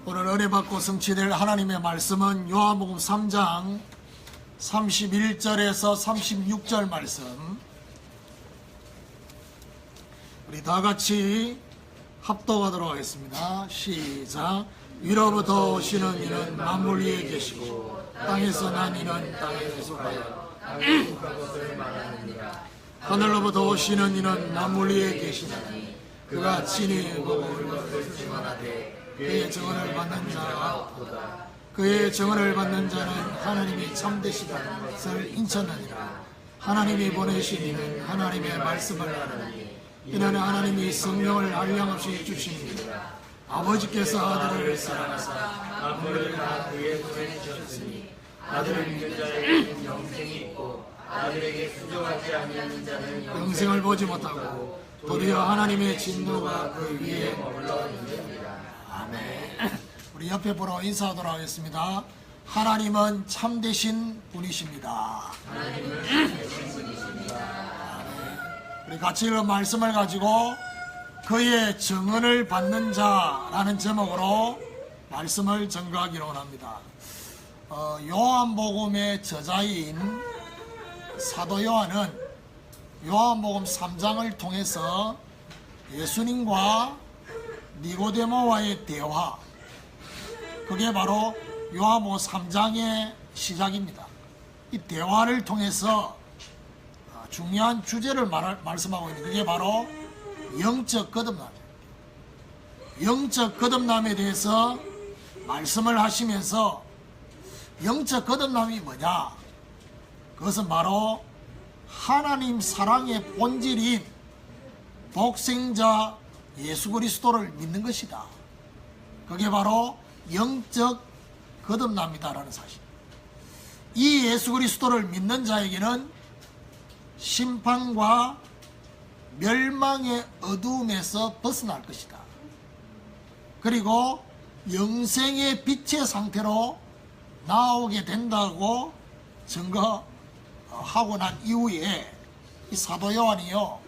오늘 은혜받고 성취될 하나님의 말씀은 요한복음 3장 31절에서 36절 말씀, 우리 다같이 합독하도록 하겠습니다. 시작. 위로부터 오시는 이는 만물 위에 계시고 땅에서 난 이는 땅에 속하여 땅에 속한 것을 말하느니라. 하늘로부터 오시는 이는 만물 위에 계시나니 그가 친히 보고 올 것을 증언하되 그의 증언을 받는 자가 없도다. 그의 증언을 받는 자는 하나님이 참되시다는 것을 인쳤느니라. 하나님이 보내신 이는 하나님의 말씀을 하느니 이는 하나님이 성령을 한량없이 주시니라. 아버지께서 아들을 사랑하사 만물을 다 그의 손에 주셨으니 아들을 믿는 자에게는 영생이 있고 아들에게 순종하지 아니하는 자는 영생을 보지 못하고 도리어 하나님의 진노가 그 위에 머물러 있느니라. 아멘. 우리 옆에 보러 인사하도록 하겠습니다. 하나님은 참되신 분이십니다. 하나님은 참되신 분이십니다. 아멘. 우리 같이 읽은 말씀을 가지고 그의 증언을 받는 자라는 제목으로 말씀을 전가하기로 원합니다. 요한복음의 저자인 사도 요한은 요한복음 3장을 통해서 예수님과 니고데모와의 대화, 그게 바로 요한복음 3장의 시작입니다. 이 대화를 통해서 중요한 주제를 말씀하고 있는, 그게 바로 영적 거듭남입니다. 영적 거듭남에 대해서 말씀을 하시면서 영적 거듭남이 뭐냐? 그것은 바로 하나님 사랑의 본질인 독생자 예수 그리스도를 믿는 것이다. 그게 바로 영적 거듭남이다라는 사실. 이 예수 그리스도를 믿는 자에게는 심판과 멸망의 어두움에서 벗어날 것이다. 그리고 영생의 빛의 상태로 나오게 된다고 증거하고 난 이후에 이 사도 요한이요,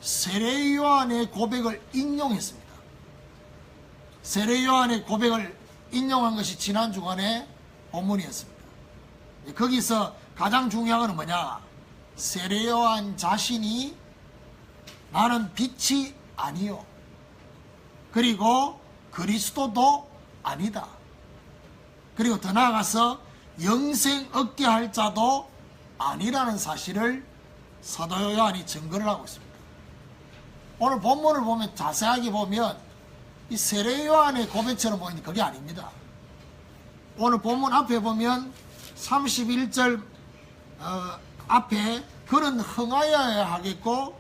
세례 요한의 고백을 인용했습니다. 세례 요한의 고백을 인용한 것이 지난 주간의 본문이었습니다. 거기서 가장 중요한 건 뭐냐? 세례 요한 자신이 나는 빛이 아니요, 그리고 그리스도도 아니다, 그리고 더 나아가서 영생 얻게 할 자도 아니라는 사실을 사도 요한이 증거를 하고 있습니다. 오늘 본문을 보면, 자세하게 보면 이 세례 요한의 고백처럼 보이는데 그게 아닙니다. 오늘 본문 앞에 보면 31절 앞에 그는 흥하여야 하겠고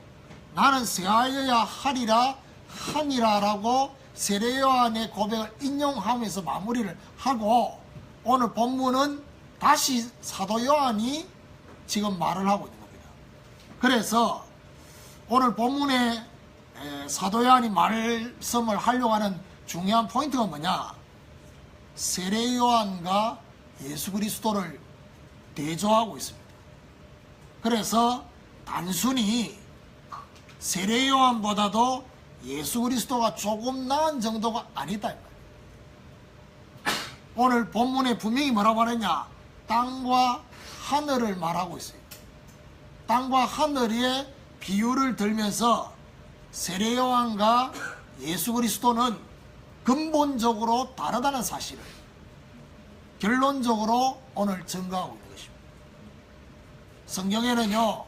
나는 쇠하여야 하리라 하니라라고 세례 요한의 고백을 인용하면서 마무리를 하고, 오늘 본문은 다시 사도 요한이 지금 말을 하고 있는 겁니다. 그래서 오늘 본문에 사도 요한이 말씀을 하려고 하는 중요한 포인트가 뭐냐? 세례 요한과 예수 그리스도를 대조하고 있습니다. 그래서 단순히 세례 요한보다도 예수 그리스도가 조금 나은 정도가 아니다. 오늘 본문에 분명히 뭐라고 하느냐? 땅과 하늘을 말하고 있어요. 땅과 하늘의 비유를 들면서 세례 요한과 예수 그리스도는 근본적으로 다르다는 사실을 결론적으로 오늘 증거하고 있는 것입니다. 성경에는요,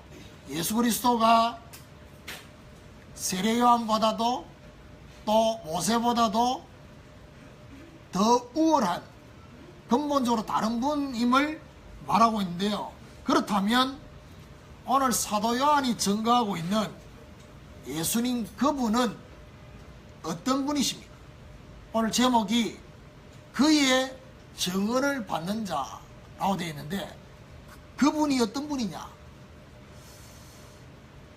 예수 그리스도가 세례 요한보다도 또 모세보다도 더 우월한, 근본적으로 다른 분임을 말하고 있는데요. 그렇다면 오늘 사도 요한이 증거하고 있는 예수님, 그분은 어떤 분이십니까? 오늘 제목이 그의 증언을 받는 자라고 되어 있는데, 그분이 어떤 분이냐?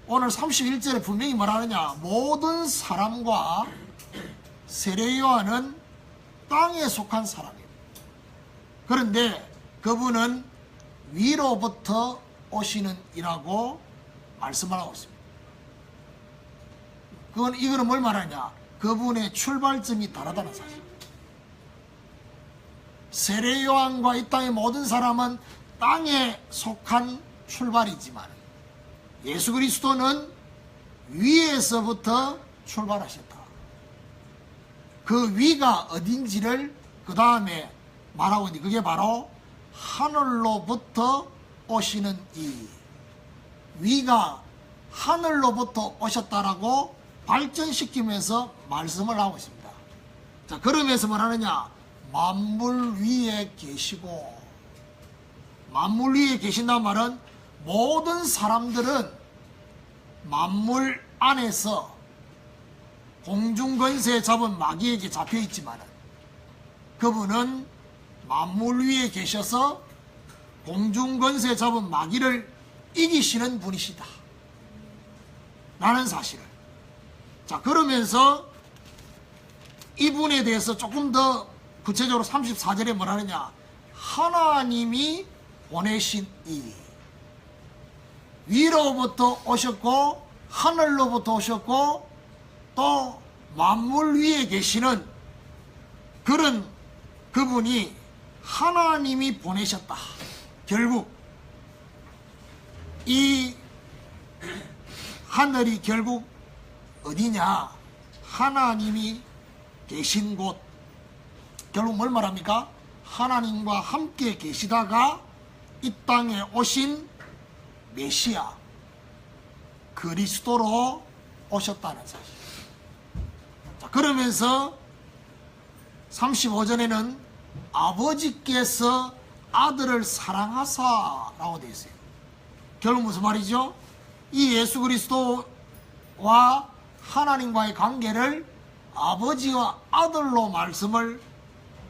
오늘 31절에 분명히 말하느냐? 모든 사람과 세례 요한은 땅에 속한 사람입니다. 그런데 그분은 위로부터 오시는 이라고 말씀을 하고 있습니다. 이거는 뭘 말하냐? 그분의 출발점이 다르다는 사실. 세례 요한과 이 땅의 모든 사람은 땅에 속한 출발이지만 예수 그리스도는 위에서부터 출발하셨다. 그 위가 어딘지를 그 다음에 말하고 있는데 그게 바로 하늘로부터 오시는 이 위가 하늘로부터 오셨다라고 발전시키면서 말씀을 하고 있습니다. 자, 그러면서 뭐하느냐? 만물 위에 계시고, 만물 위에 계신다는 말은 모든 사람들은 만물 안에서 공중권세 잡은 마귀에게 잡혀있지만 그분은 만물 위에 계셔서 공중권세 잡은 마귀를 이기시는 분이시다 라는 사실을, 자, 그러면서 이분에 대해서 조금 더 구체적으로 34절에 뭐라 하느냐? 하나님이 보내신 이 위로부터 오셨고 하늘로부터 오셨고 또 만물 위에 계시는 그런 그분이 하나님이 보내셨다. 결국 이 하늘이 결국 어디냐? 하나님이 계신 곳. 결국 뭘 말합니까? 하나님과 함께 계시다가 이 땅에 오신 메시아 그리스도로 오셨다는 사실. 자, 그러면서 35절에는 아버지께서 아들을 사랑하사라고 되어 있어요. 결국 무슨 말이죠? 이 예수 그리스도와 하나님과의 관계를 아버지와 아들로 말씀을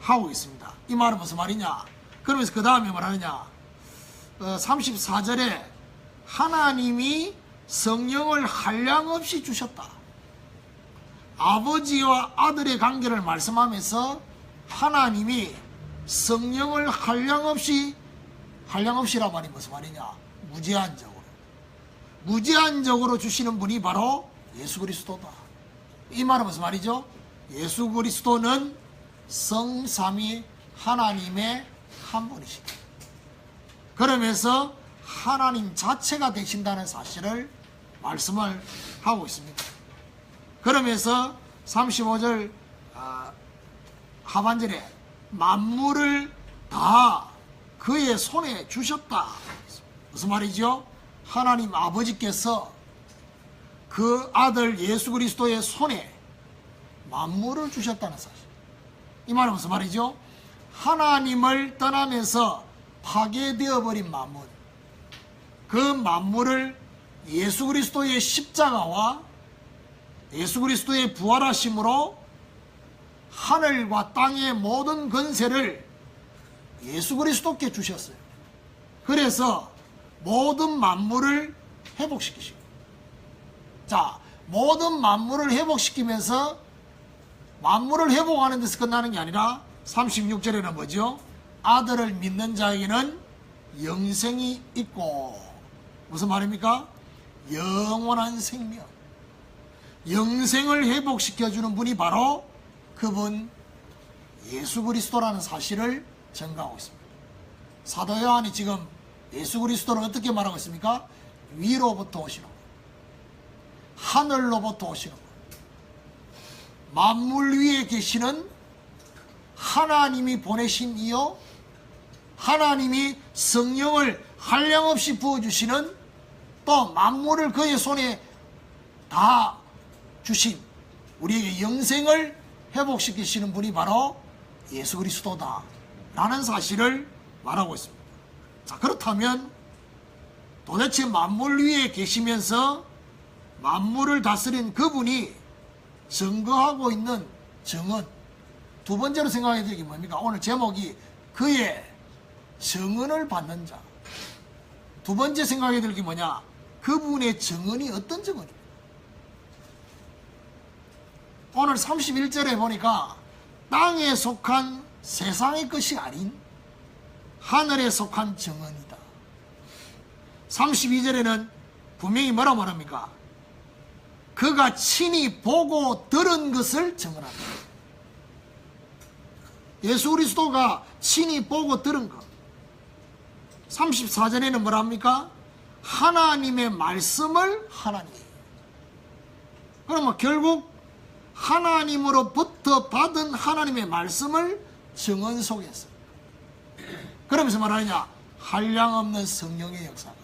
하고 있습니다. 이 말은 무슨 말이냐? 그러면서 그 다음에 말하느냐? 34절에 하나님이 성령을 한량없이 주셨다. 아버지와 아들의 관계를 말씀하면서 하나님이 성령을 한량없이란 말이 무슨 말이냐? 무제한적으로 주시는 분이 바로 예수 그리스도다. 이 말은 무슨 말이죠? 예수 그리스도는 성삼위 하나님의 한 분이시다. 그러면서 하나님 자체가 되신다는 사실을 말씀을 하고 있습니다. 그러면서 35절 하반절에 만물을 다 그의 손에 주셨다. 무슨 말이죠? 하나님 아버지께서 그 아들 예수 그리스도의 손에 만물을 주셨다는 사실. 이 말은 무슨 말이죠? 하나님을 떠나면서 파괴되어 버린 만물, 그 만물을 예수 그리스도의 십자가와 예수 그리스도의 부활하심으로 하늘과 땅의 모든 권세를 예수 그리스도께 주셨어요. 그래서 모든 만물을 회복시키시고, 자, 모든 만물을 회복시키면서 만물을 회복하는 데서 끝나는 게 아니라 36절에는 뭐죠? 아들을 믿는 자에게는 영생이 있고, 무슨 말입니까? 영원한 생명, 영생을 회복시켜주는 분이 바로 그분 예수 그리스도라는 사실을 증가하고 있습니다. 사도 요한이 지금 예수 그리스도를 어떻게 말하고 있습니까? 위로부터 오시는 분, 하늘로부터 오시는 분, 만물 위에 계시는 하나님이 보내신 이요, 하나님이 성령을 한량없이 부어주시는, 또 만물을 그의 손에 다 주신 우리에게 영생을 회복시키시는 분이 바로 예수 그리스도다 라는 사실을 말하고 있습니다. 자, 그렇다면 도대체 만물 위에 계시면서 만물을 다스린 그분이 증거하고 있는 증언, 두 번째로 생각해야 되는 게 뭡니까? 오늘 제목이 그의 증언을 받는 자. 두 번째 생각해야 될 게 뭐냐? 그분의 증언이 어떤 증언입니까? 오늘 31절에 보니까 땅에 속한 세상의 것이 아닌 하늘에 속한 증언이다. 32절에는 분명히 뭐라고 말합니까? 그가 친히 보고 들은 것을 증언한다. 예수 그리스도가 친히 보고 들은 것. 34절에는 뭐랍니까? 하나님의 말씀을 하나님. 그러면 결국 하나님으로부터 받은 하나님의 말씀을 증언 속에서, 그러면서 말하느냐? 한량없는 성령의 역사가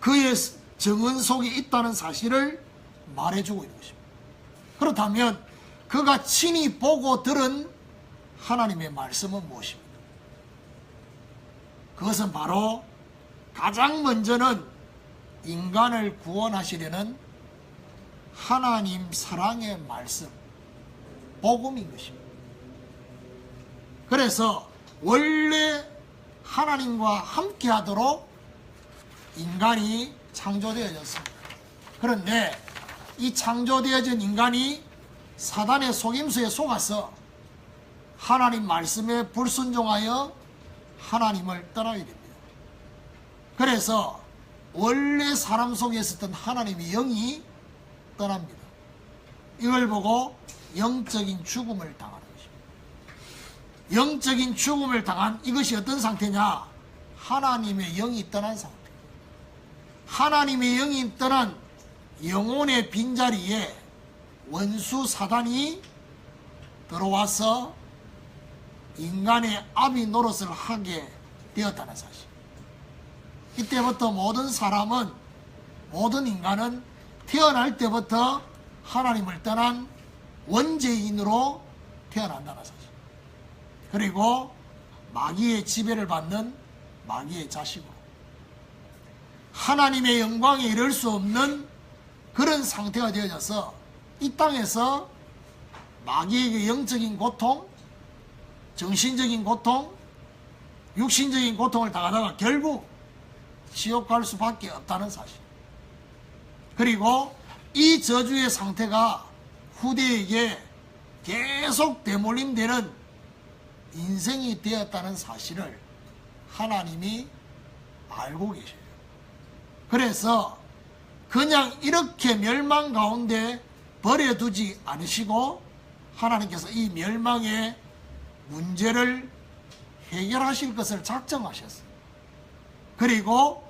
그의 증언 속에 있다는 사실을 말해주고 있는 것입니다. 그렇다면 그가 친히 보고 들은 하나님의 말씀은 무엇입니까? 그것은 바로 가장 먼저는 인간을 구원하시려는 하나님 사랑의 말씀, 복음인 것입니다. 그래서 원래 하나님과 함께 하도록 인간이 창조되어졌습니다. 그런데 이 창조되어진 인간이 사단의 속임수에 속아서 하나님 말씀에 불순종하여 하나님을 떠나게 됩니다. 그래서 원래 사람 속에 있었던 하나님의 영이 떠납니다. 이걸 보고 영적인 죽음을 당하는 것입니다. 영적인 죽음을 당한 이것이 어떤 상태냐? 하나님의 영이 떠난 상태. 하나님의 영이 떠난 영혼의 빈자리에 원수 사단이 들어와서 인간의 아비 노릇을 하게 되었다는 사실. 이때부터 모든 사람은, 모든 인간은 태어날 때부터 하나님을 떠난 원죄인으로 태어난다는 사실. 그리고 마귀의 지배를 받는 마귀의 자식으로 하나님의 영광에 이를 수 없는 그런 상태가 되어져서 이 땅에서 마귀에게 영적인 고통, 정신적인 고통, 육신적인 고통을 당하다가 결국 지옥 갈 수밖에 없다는 사실. 그리고 이 저주의 상태가 후대에게 계속 되물림되는 인생이 되었다는 사실을 하나님이 알고 계셔요. 그래서 그냥 이렇게 멸망 가운데 버려두지 않으시고 하나님께서 이 멸망의 문제를 해결하실 것을 작정하셨어요. 그리고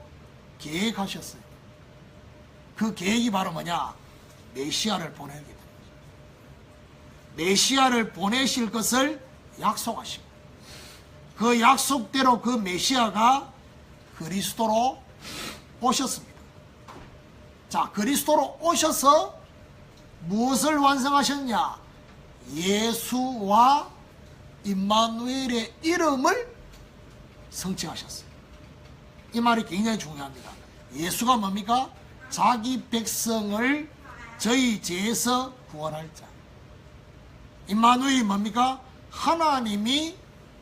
계획하셨어요. 그 계획이 바로 뭐냐? 메시아를 보내게 됩니다. 메시아를 보내실 것을 약속하시고 그 약속대로 그 메시아가 그리스도로 오셨습니다. 자, 그리스도로 오셔서 무엇을 완성하셨냐? 예수와 임마누엘의 이름을 성취하셨어요. 이 말이 굉장히 중요합니다. 예수가 뭡니까? 자기 백성을 저희 죄에서 구원할 자. 임마누엘이 뭡니까? 하나님이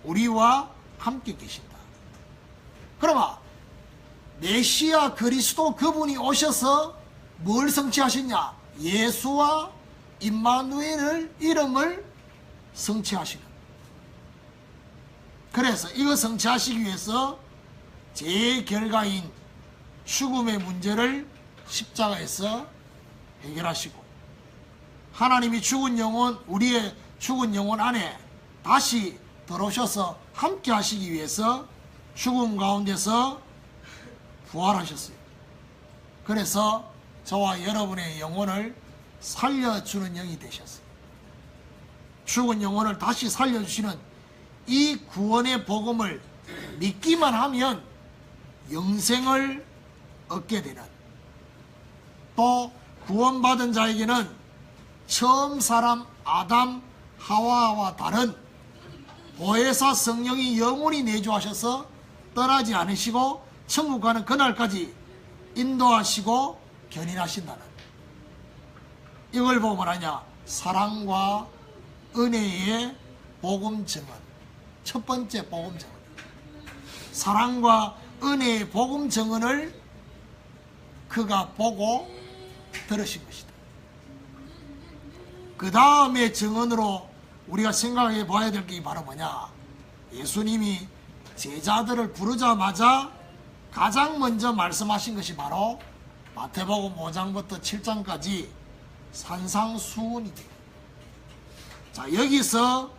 우리와 함께 계신다. 그러면 메시아 그리스도 그분이 오셔서 뭘 성취하셨냐? 예수와 임마누엘의 이름을 성취하시는. 그래서 이거 성취하시기 위해서 제 결과인 죽음의 문제를 십자가에서 해결하시고 하나님이 죽은 영혼, 우리의 죽은 영혼 안에 다시 들어오셔서 함께 하시기 위해서 죽음 가운데서 부활하셨어요. 그래서 저와 여러분의 영혼을 살려주는 영이 되셨어요. 죽은 영혼을 다시 살려주시는 이 구원의 복음을 믿기만 하면 영생을 얻게 되는, 또 구원받은 자에게는 처음 사람 아담 하와와 다른 보혜사 성령이 영원히 내주하셔서 떠나지 않으시고 천국 가는 그날까지 인도하시고 견인하신다는, 이걸 보고 말하냐? 사랑과 은혜의 복음 증언. 첫 번째 복음 증언. 사랑과 은혜의 복음 증언을 그가 보고 들으신 것이다. 그 다음에 증언으로 우리가 생각해 봐야 될 게 바로 뭐냐? 예수님이 제자들을 부르자마자 가장 먼저 말씀하신 것이 바로 마태복음 5장부터 7장까지 산상수훈입니다. 자, 여기서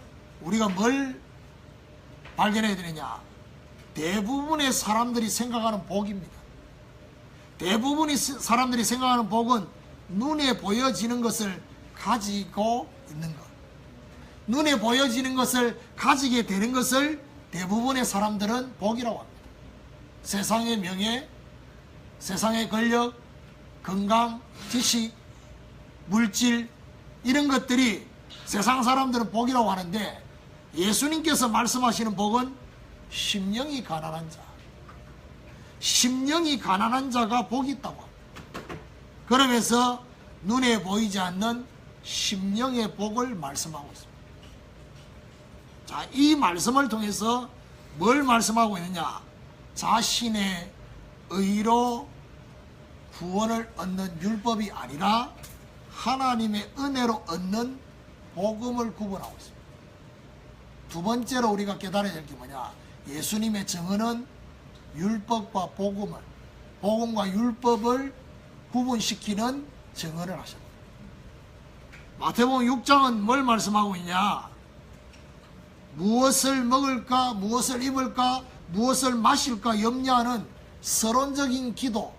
우리가 뭘 발견해야 되느냐? 대부분의 사람들이 생각하는 복입니다. 대부분의 사람들이 생각하는 복은 눈에 보여지는 것을 가지고 있는 것, 눈에 보여지는 것을 가지게 되는 것을 대부분의 사람들은 복이라고 합니다. 세상의 명예, 세상의 권력, 건강, 지식, 물질, 이런 것들이 세상 사람들은 복이라고 하는데, 예수님께서 말씀하시는 복은 심령이 가난한 자, 심령이 가난한 자가 복이 있다고 합니다. 그러면서 눈에 보이지 않는 심령의 복을 말씀하고 있습니다. 자, 이 말씀을 통해서 뭘 말씀하고 있느냐? 자신의 의로 구원을 얻는 율법이 아니라 하나님의 은혜로 얻는 복음을 구분하고 있습니다. 두 번째로 우리가 깨달아야 될 게 뭐냐? 예수님의 정언은 율법과 복음을, 복음과 율법을 구분시키는 정언을 하셨다. 마태복음 6장은 뭘 말씀하고 있냐? 무엇을 먹을까, 무엇을 입을까, 무엇을 마실까 염려하는 서론적인 기도,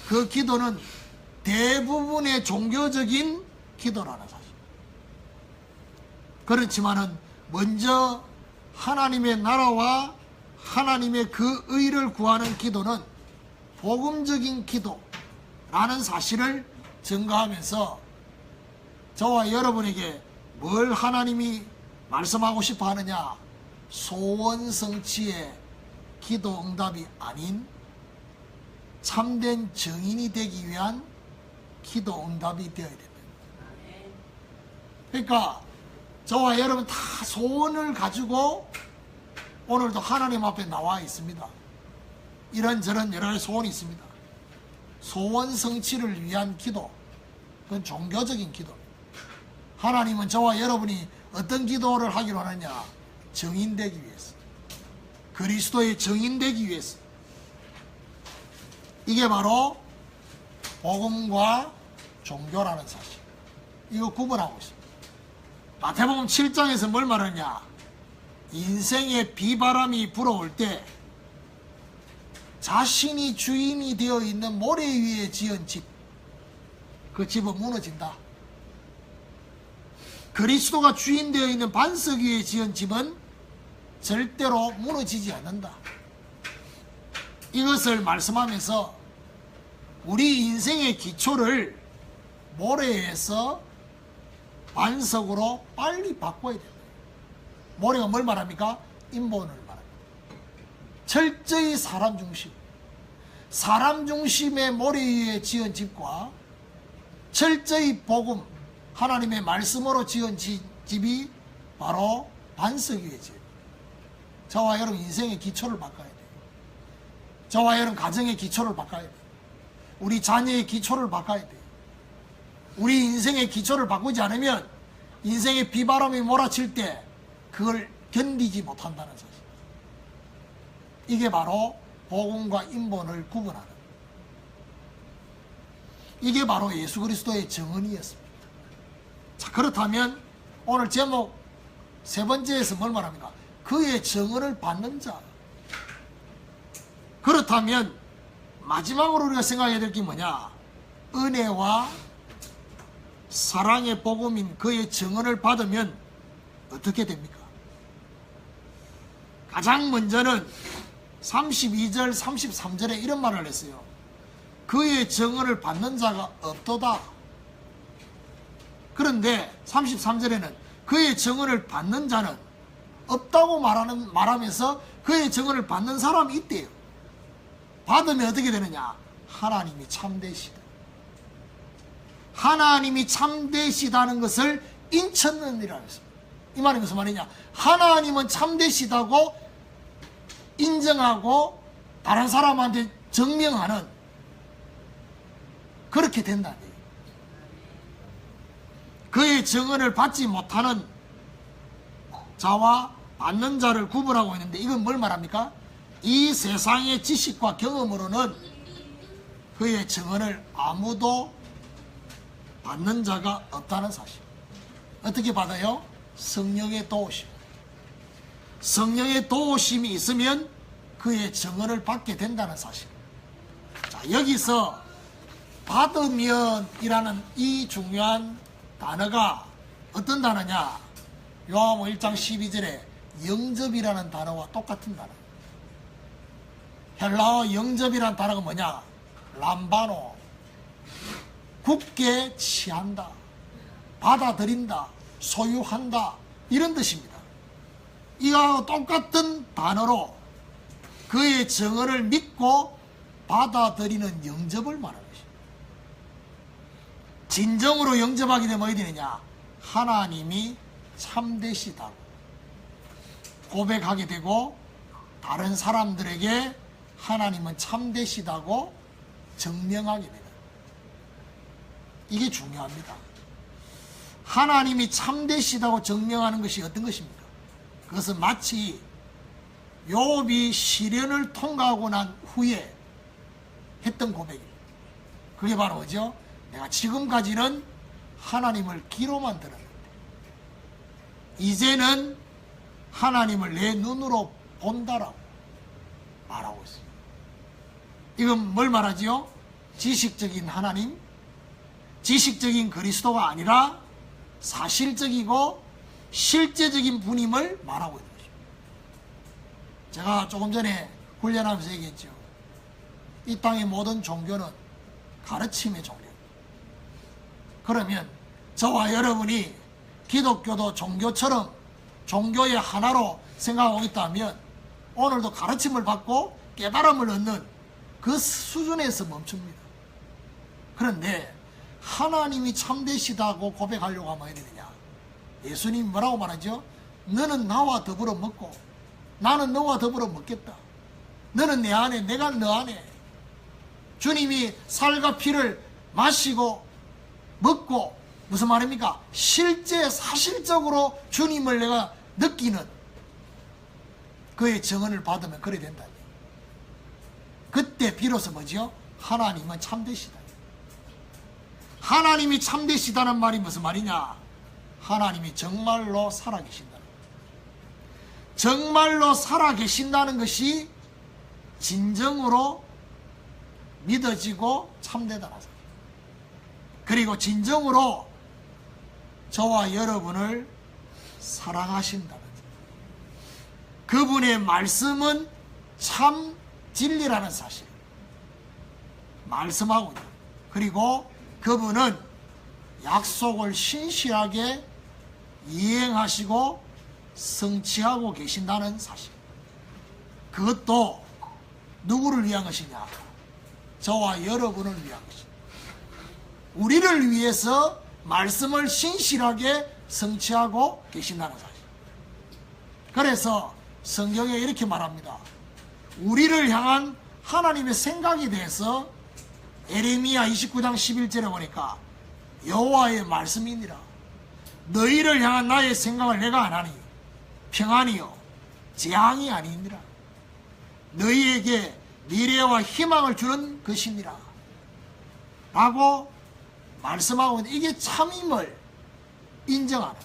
그 기도는 대부분의 종교적인 기도라는 사실. 그렇지만은 먼저 하나님의 나라와 하나님의 그 의를 구하는 기도는 복음적인 기도라는 사실을 증거하면서 저와 여러분에게 뭘 하나님이 말씀하고 싶어 하느냐? 소원 성취의 기도 응답이 아닌 참된 증인이 되기 위한 기도 응답이 되어야 됩니다. 그러니까 저와 여러분 다 소원을 가지고 오늘도 하나님 앞에 나와 있습니다. 이런저런 여러 가지 소원이 있습니다. 소원 성취를 위한 기도, 그건 종교적인 기도. 하나님은 저와 여러분이 어떤 기도를 하기로 하느냐? 정인되기 위해서, 그리스도의 정인되기 위해서. 이게 바로 복음과 종교라는 사실. 이거 구분하고 있습니다. 마태복음 7장에서 뭘 말하냐? 인생의 비바람이 불어올 때 자신이 주인이 되어 있는 모래 위에 지은 집, 그 집은 무너진다. 그리스도가 주인 되어 있는 반석 위에 지은 집은 절대로 무너지지 않는다. 이것을 말씀하면서 우리 인생의 기초를 모래에서 반석으로 빨리 바꿔야 된다. 모래가 뭘 말합니까? 인본을 말합니다. 철저히 사람 중심, 사람 중심의 모래 위에 지은 집과 철저히 복음, 하나님의 말씀으로 지은 집이 바로 반석 위에 지은. 저와 여러분 인생의 기초를 바꿔야 돼요. 저와 여러분 가정의 기초를 바꿔야 돼요. 우리 자녀의 기초를 바꿔야 돼요. 우리 인생의 기초를 바꾸지 않으면 인생의 비바람이 몰아칠 때 그걸 견디지 못한다는 사실. 이게 바로 복음과 인본을 구분하는, 이게 바로 예수 그리스도의 정언이었습니다. 자, 그렇다면 오늘 제목 세 번째에서 뭘 말합니까? 그의 정언을 받는 자. 그렇다면 마지막으로 우리가 생각해야 될 게 뭐냐? 은혜와 사랑의 복음인 그의 정언을 받으면 어떻게 됩니까? 가장 먼저는 32절 33절에 이런 말을 했어요. 그의 정언을 받는 자가 없도다. 그런데 33절에는 그의 정언을 받는 자는 없다고 말하면서 그의 정언을 받는 사람이 있대요. 받으면 어떻게 되느냐? 하나님이 참되시다. 하나님이 참되시다는 것을 인쳤느니라 했습니다. 이 말이 무슨 말이냐? 하나님은 참되시다고 인정하고 다른 사람한테 증명하는, 그렇게 된다니. 그의 정언을 받지 못하는 자와 받는 자를 구분하고 있는데, 이건 뭘 말합니까? 이 세상의 지식과 경험으로는 그의 정언을 아무도 받는 자가 없다는 사실. 어떻게 받아요? 성령의 도우심. 성령의 도우심이 있으면 그의 증언을 받게 된다는 사실. 자, 여기서 받으면이라는 이 중요한 단어가 어떤 단어냐? 요한복음 1장 12절에 영접이라는 단어와 똑같은 단어. 헬라어 영접이라는 단어가 뭐냐? 람바노. 굳게 취한다, 받아들인다, 소유한다, 이런 뜻입니다. 이와 똑같은 단어로 그의 증언을 믿고 받아들이는 영접을 말하는 것입니다. 진정으로 영접하게 되면 어디 되느냐? 하나님이 참되시다고 고백하게 되고 다른 사람들에게 하나님은 참되시다고 증명하게 됩니다. 이게 중요합니다. 하나님이 참되시다고 증명하는 것이 어떤 것입니까? 그것은 마치 욥이 시련을 통과하고 난 후에 했던 고백입니다. 그게 바로 뭐죠? 내가 지금까지는 하나님을 귀로만 들었는데 이제는 하나님을 내 눈으로 본다라고 말하고 있습니다. 이건 뭘 말하지요? 지식적인 하나님, 지식적인 그리스도가 아니라 사실적이고 실제적인 분임을 말하고 있는 것입니다. 제가 조금 전에 훈련하면서 얘기했죠. 이 땅의 모든 종교는 가르침의 종교입니다. 그러면 저와 여러분이 기독교도 종교처럼 종교의 하나로 생각하고 있다면 오늘도 가르침을 받고 깨달음을 얻는 그 수준에서 멈춥니다. 그런데 하나님이 참되시다고 고백하려고 하면 어떻게 되느냐? 예수님이 뭐라고 말하죠? 너는 나와 더불어 먹고 나는 너와 더불어 먹겠다. 너는 내 안에 내가 너 안에. 주님이 살과 피를 마시고 먹고 무슨 말입니까? 실제 사실적으로 주님을 내가 느끼는 그의 증언을 받으면 그래 된다. 그때 비로소 뭐지요? 하나님은 참되시다. 하나님이 참되시다는 말이 무슨 말이냐? 하나님이 정말로 살아계신다는 거예요. 정말로 살아계신다는 것이 진정으로 믿어지고 참되다는 사실. 그리고 진정으로 저와 여러분을 사랑하신다는 사실. 그분의 말씀은 참 진리라는 사실 말씀하고 있다. 그리고 그분은 약속을 신실하게 이행하시고 성취하고 계신다는 사실. 그것도 누구를 위한 것이냐? 저와 여러분을 위한 것입니다. 우리를 위해서 말씀을 신실하게 성취하고 계신다는 사실. 그래서 성경에 이렇게 말합니다. 우리를 향한 하나님의 생각에 대해서 에레미야 29장 11절에 보니까 여호와의 말씀이니라. 너희를 향한 나의 생각을 내가 안 하니 평안이요 재앙이 아니니라. 너희에게 미래와 희망을 주는 것이니라 라고 말씀하고 있는데 이게 참임을 인정하는.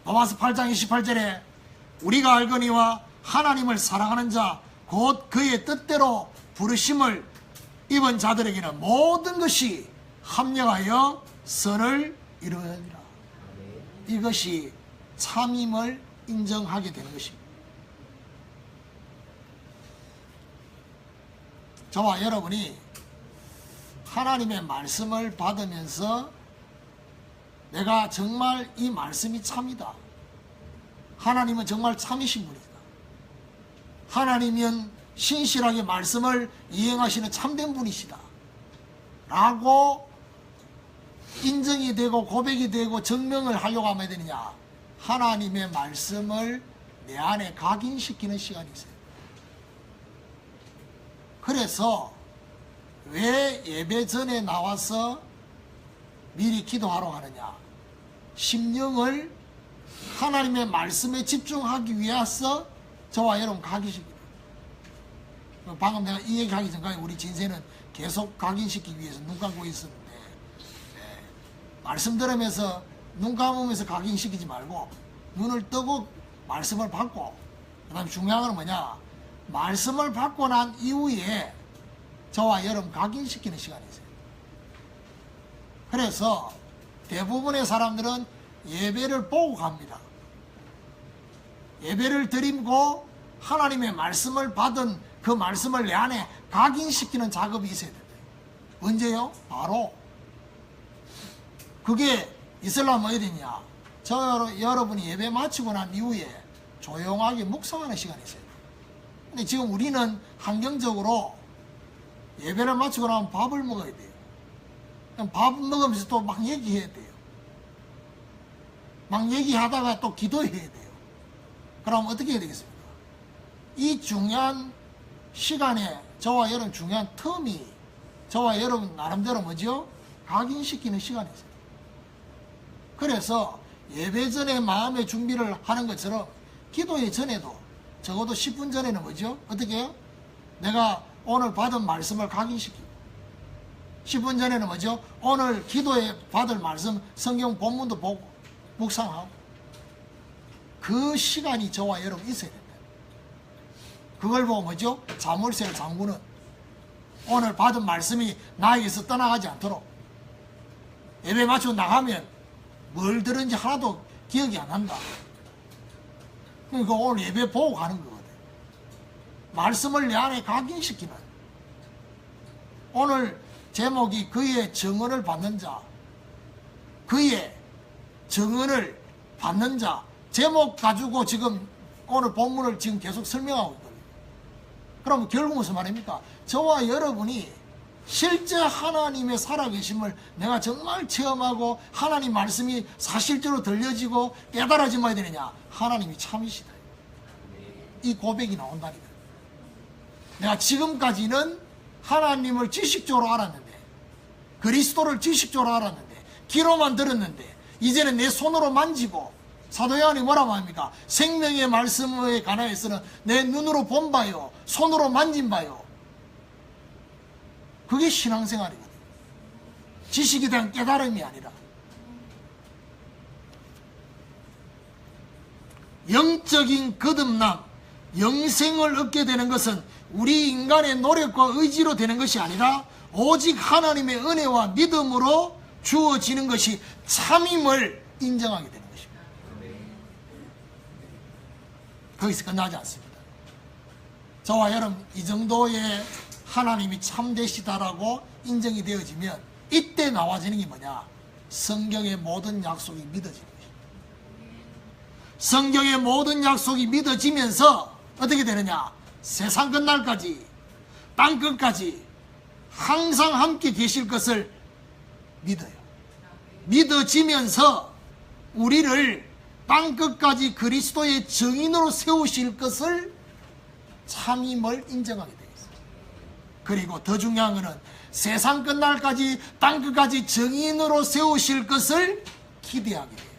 로마서 8장 28절에 우리가 알거니와 하나님을 사랑하는 자 곧 그의 뜻대로 부르심을 입은 자들에게는 모든 것이 합력하여 선을 이루느니라. 이것이 참임을 인정하게 되는 것입니다. 저와 여러분이 하나님의 말씀을 받으면서 내가 정말 이 말씀이 참이다. 하나님은 정말 참이신 분이다. 하나님은 신실하게 말씀을 이행하시는 참된 분이시다 라고 인정이 되고 고백이 되고 증명을 하려고 하면 되느냐? 하나님의 말씀을 내 안에 각인시키는 시간이 있어요. 그래서 왜 예배 전에 나와서 미리 기도하러 가느냐? 심령을 하나님의 말씀에 집중하기 위해서 저와 여러분 각인시키는. 방금 내가 이 얘기하기 전까지 우리 진세는 계속 각인시키기 위해서 눈 감고 있었는데 말씀 들으면서 눈 감으면서 각인시키지 말고 눈을 뜨고 말씀을 받고, 그 다음에 중요한 건 뭐냐, 말씀을 받고 난 이후에 저와 여러분 각인시키는 시간이 있어요. 그래서 대부분의 사람들은 예배를 보고 갑니다. 예배를 드리고 하나님의 말씀을 받은 그 말씀을 내 안에 각인시키는 작업이 있어야 됩니다. 언제요? 바로 그게 있으려면 어디 있냐, 여러분이 예배 마치고 난 이후에 조용하게 묵상하는 시간이 있어요. 근데 지금 우리는 환경적으로 예배를 마치고 나면 밥을 먹어야 돼요. 밥 먹으면서 또 막 얘기해야 돼요. 막 얘기하다가 또 기도해야 돼요. 그럼 어떻게 해야 되겠습니까? 이 중요한 시간에 저와 여러분 중요한 텀이 저와 여러분 나름대로 뭐죠? 각인시키는 시간이 있어요. 그래서 예배 전에 마음의 준비를 하는 것처럼 기도의 전에도 적어도 10분 전에는 뭐죠? 어떻게 해요? 내가 오늘 받은 말씀을 각인시키고, 10분 전에는 뭐죠? 오늘 기도에 받을 말씀 성경 본문도 보고 묵상하고, 그 시간이 저와 여러분 있어야 된다. 그걸 보고 뭐죠? 자물쇠를 잠그는, 오늘 받은 말씀이 나에게서 떠나가지 않도록, 예배 마치고 나가면 뭘 들은지 하나도 기억이 안 난다. 그러니까 오늘 예배 보고 가는 거거든. 말씀을 내 안에 각인시키는. 오늘 제목이 그의 정언을 받는 자, 그의 정언을 받는 자, 제목 가지고 지금 오늘 본문을 지금 계속 설명하고 있거든요. 그럼 결국 무슨 말입니까? 저와 여러분이 실제 하나님의 살아계심을 내가 정말 체험하고 하나님 말씀이 사실적으로 들려지고 깨달아지면 되느냐? 하나님이 참이시다. 이 고백이 나온다니까. 내가 지금까지는 하나님을 지식적으로 알았는데, 그리스도를 지식적으로 알았는데, 귀로만 들었는데, 이제는 내 손으로 만지고, 사도 요한이 뭐라고 합니까? 생명의 말씀에 관하여서는 내 눈으로 본 바요, 손으로 만진 바요. 그게 신앙생활이거든요. 지식에 대한 깨달음이 아니라. 영적인 거듭남, 영생을 얻게 되는 것은 우리 인간의 노력과 의지로 되는 것이 아니라 오직 하나님의 은혜와 믿음으로 주어지는 것이 참임을 인정하게 되는 것입니다. 거기서 끝나지 않습니다. 저와 여러분, 이 정도의 하나님이 참되시다라고 인정이 되어지면 이때 나와지는 게 뭐냐? 성경의 모든 약속이 믿어지는 것입니다. 성경의 모든 약속이 믿어지면서 어떻게 되느냐? 세상 끝날까지, 땅 끝까지 항상 함께 계실 것을 믿어요. 믿어지면서 우리를 땅 끝까지 그리스도의 증인으로 세우실 것을 참임을 인정하게 되겠습니다. 그리고 더 중요한 것은 세상 끝날까지 땅 끝까지 증인으로 세우실 것을 기대하게 돼요.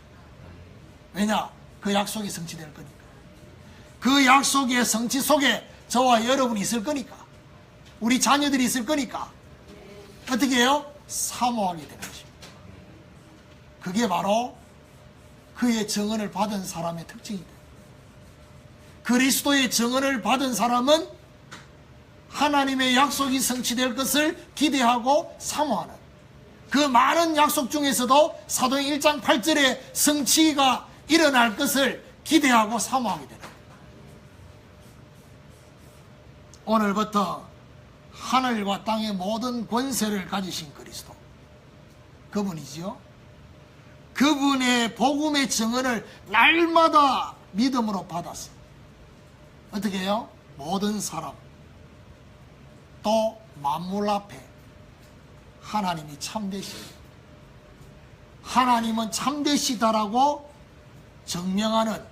왜냐? 그 약속이 성취될 거니까. 그 약속의 성취 속에 저와 여러분이 있을 거니까, 우리 자녀들이 있을 거니까 어떻게 해요? 사모하게 되는 것입니다. 그게 바로 그의 증언을 받은 사람의 특징이다. 그리스도의 증언을 받은 사람은 하나님의 약속이 성취될 것을 기대하고 사모하는, 그 많은 약속 중에서도 사도행 1장 8절에 성취가 일어날 것을 기대하고 사모하게 되는, 오늘부터 하늘과 땅의 모든 권세를 가지신 그리스도, 그분이지요. 그분의 복음의 증언을 날마다 믿음으로 받았어. 어떻게 해요? 모든 사람, 또 만물 앞에 하나님이 참되시다, 하나님은 참되시다라고 증명하는,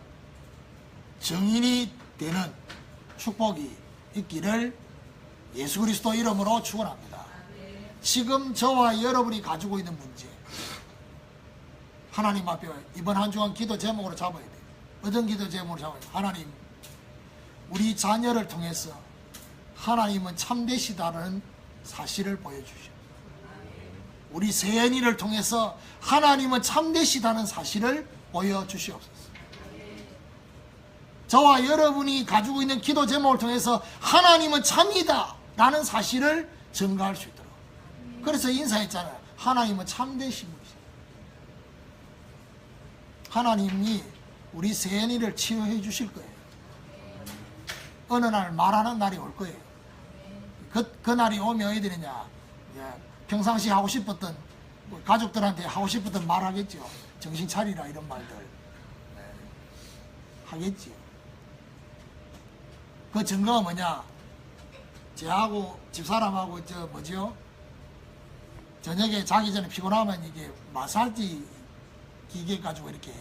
증인이 되는 축복이 있기를 예수 그리스도 이름으로 축원합니다. 지금 저와 여러분이 가지고 있는 문제, 하나님 앞에 이번 한 주간 기도 제목으로 잡아야 돼요. 어떤 기도 제목으로 잡아야 돼요? 하나님, 우리 자녀를 통해서 하나님은 참되시다는 사실을 보여주시오. 우리 세연이를 통해서 하나님은 참되시다는 사실을 보여주시옵소서. 저와 여러분이 가지고 있는 기도 제목을 통해서 하나님은 참이다 라는 사실을 증거할 수 있도록. 그래서 인사했잖아요. 하나님은 참되신 분이세요. 하나님이 우리 세연이를 치유해 주실 거예요. 어느 날 말하는 날이 올 거예요. 그 날이 오면 어디 되느냐, 평상시 하고 싶었던, 가족들한테 하고 싶었던 말 하겠죠. 정신 차리라 이런 말들 하겠지요. 그 증거가 뭐냐, 제하고 집사람하고 저녁에 자기 전에 피곤하면 이게 마사지 기계 가지고 이렇게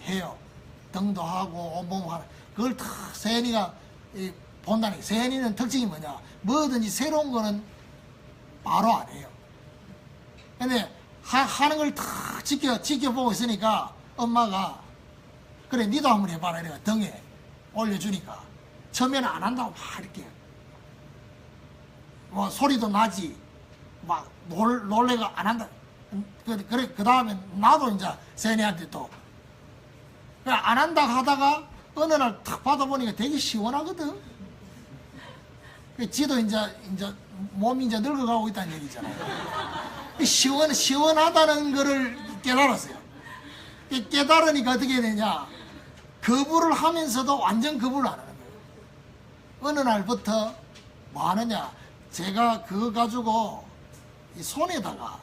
해요. 등도 하고 온몸 하는. 그걸 다 세연이가 본다는. 세연이는 특징이 뭐냐, 뭐든지 새로운 거는 바로 안 해요. 근데 하는 걸 다 지켜보고 있으니까 엄마가 그래 니도 한번 해봐라 이래가 등에 올려주니까 처음에는 안 한다고 막 이렇게 뭐 소리도 나지 막 놀래가 안 한다. 그래 그 다음에 나도 이제 세연이한테 또 안 한다 하다가 어느 날 탁 받아보니까 되게 시원하거든. 지도 이제 몸이 이제 늙어가고 있다는 얘기잖아요. 시원하다는 거를 깨달았어요. 깨달으니까 어떻게 되냐, 거부를 하면서도 완전 거부를 안 하는 거예요. 어느 날부터 뭐 하느냐, 제가 그거 가지고 이 손에다가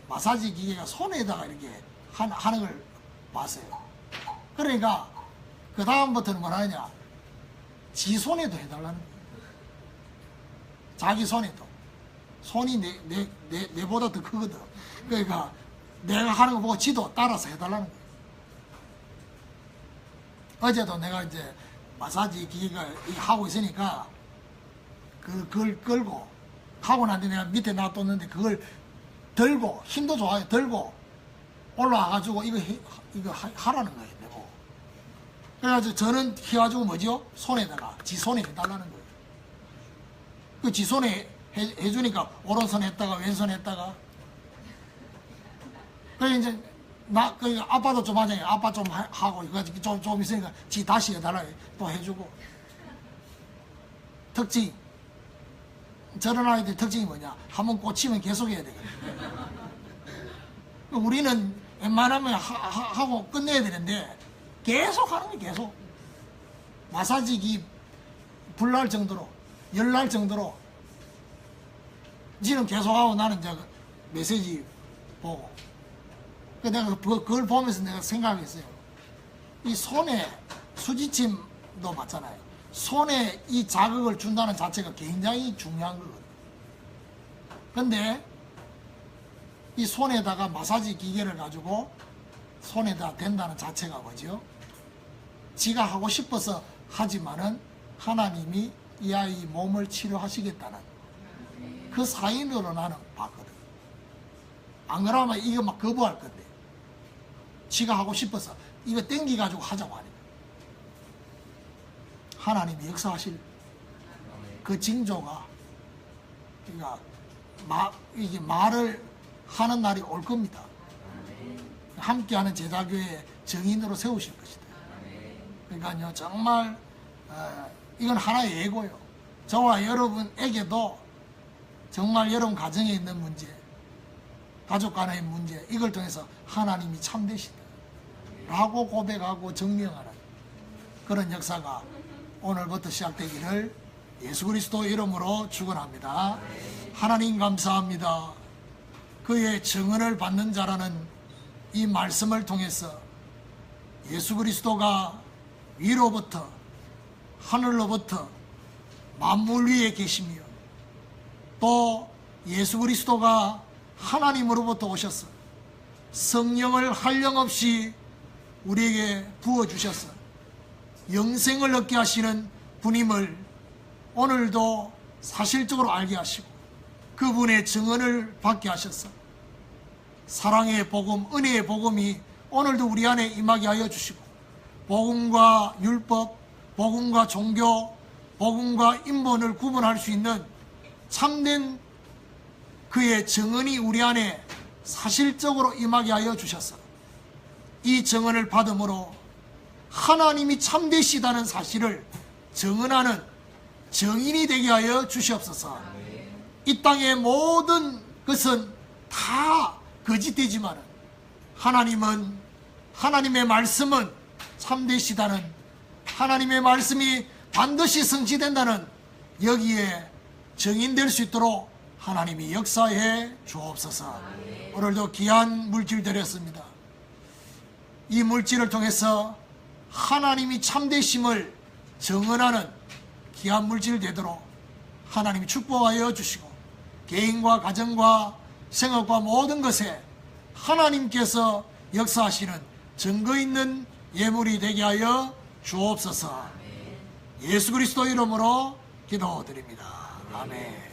마사지 기계가 손에다가 이렇게 하는 걸 봤어요. 그러니까 그 다음부터는 뭐 하느냐, 지 손에도 해달라는 거예요. 자기 손에도. 손이 내보다 더 크거든. 그러니까 내가 하는 거 보고 지도 따라서 해달라는 거예요. 어제도 내가 이제 마사지 기계가 하고 있으니까 그걸 끌고 하고 난 뒤에 내가 밑에 놔뒀는데 그걸 들고, 힘도 좋아요. 들고 올라와가지고 이거 하라는 거예요. 내고. 그래가지고 저는 해가지고 뭐죠? 손에다가 지 손에 해달라는 거예요. 그 지 손에 해주니까 오른손 했다가 왼손 했다가. 그래 이제 그 아빠도 좀 하잖아요. 아빠 좀 하고 이거 좀 있으니까 지 다시 해달라 또 해주고. 특징, 저런 아이들 특징이 뭐냐, 한번 꽂히면 계속 해야 되거든요. 우리는 웬만하면 하고 끝내야 되는데 계속 하는 거예요. 계속 마사지기 불날 정도로, 열날 정도로. 지는 계속하고 나는 이제 메시지 보고. 내가 그걸 보면서 내가 생각했어요. 이 손에 수지침도 맞잖아요. 손에 이 자극을 준다는 자체가 굉장히 중요한 거거든요. 근데 이 손에다가 마사지 기계를 가지고 손에다 댄다는 자체가 뭐죠? 지가 하고 싶어서 하지만은 하나님이 이 아이 몸을 치료하시겠다는 그 사인으로 나는 봤거든. 안 그러면 이거 막 거부할 건데. 지가 하고 싶어서 이거 땡기가지고 하자고 하니까. 하나님이 역사하실 그 징조가, 그러니까 이게 말을 하는 날이 올 겁니다. 함께하는 제자교회 정인으로 세우실 것이다. 그러니까요, 정말 이건 하나의 예고요. 저와 여러분에게도 정말 여러분 가정에 있는 문제, 가족 간의 문제, 이걸 통해서 하나님이 참되시다 라고 고백하고 증명하는 그런 역사가 오늘부터 시작되기를 예수 그리스도 이름으로 축원합니다. 하나님 감사합니다. 그의 증언을 받는 자라는 이 말씀을 통해서 예수 그리스도가 위로부터, 하늘로부터 만물 위에 계시며 또 예수 그리스도가 하나님으로부터 오셔서 성령을 한량없이 우리에게 부어주셔서 영생을 얻게 하시는 분임을 오늘도 사실적으로 알게 하시고 그분의 증언을 받게 하셔서 사랑의 복음, 은혜의 복음이 오늘도 우리 안에 임하게 하여 주시고 복음과 율법, 복음과 종교, 복음과 인본을 구분할 수 있는 참된 그의 정언이 우리 안에 사실적으로 임하게 하여 주셔서 이 정언을 받음으로 하나님이 참되시다는 사실을 정언하는 정인이 되게 하여 주시옵소서. 이 땅의 모든 것은 다 거짓되지만 하나님은, 하나님의 말씀은 참되시다는, 하나님의 말씀이 반드시 성취된다는 여기에 정인될 수 있도록 하나님이 역사해 주옵소서. 오늘도 귀한 물질 드렸습니다. 이 물질을 통해서 하나님이 참되심을 정언하는 귀한 물질 되도록 하나님이 축복하여 주시고 개인과 가정과 생업과 모든 것에 하나님께서 역사하시는 증거 있는 예물이 되게 하여 주옵소서. 예수 그리스도 이름으로 기도드립니다. 아멘.